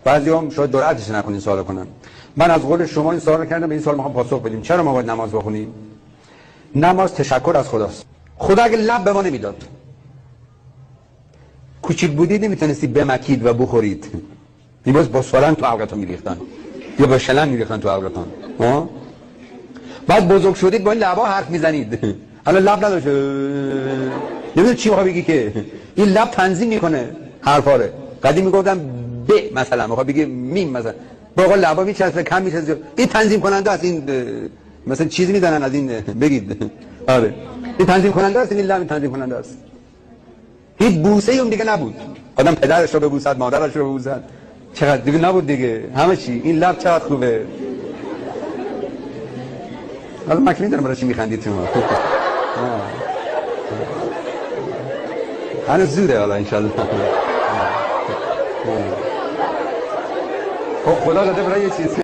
بعضیام شاید جرأتش نکنین سوال کنن. من از قول شما این سوال کردم، به این سوال میخوام پاسخ بدیم. چرا ما باید نماز بخونیم؟ نماز تشکر از خداست. خدا اگه لب به ما نمیداد، کوچیک بودید نمیتونستی بمکید و بخورید، میباز با سالن تو عقلتون میریختن یا با شلن میریختن تو عقلتون. بعد بزرگ شدید با این لبا حرف میزنید، حالا لب نداشته نمیدونی چی میخوای بگی که این لب تنظیم میکنه حرفا رو. قدیم میگفتم ب مثلا میخوای بگی میم مثلا، با قول لبا میچسبه کم میچسبه، این تنظیم کننده است. این مثلا چیزی میزنن از این بگید آره این تنظیم کننده است، این لب تنظیم کننده است. هیچ بوسه اون دیگه نبود، آدم پدرش رو ببوسد، مادرش رو ببوسد، چقدر دیگه نبود دیگه، همه چی. این لب چقدر خوبه. حالا من که میدونم برای چی میخندید شما. هنوز زوده حالا انشالله. خب خدا داده برای یه چیز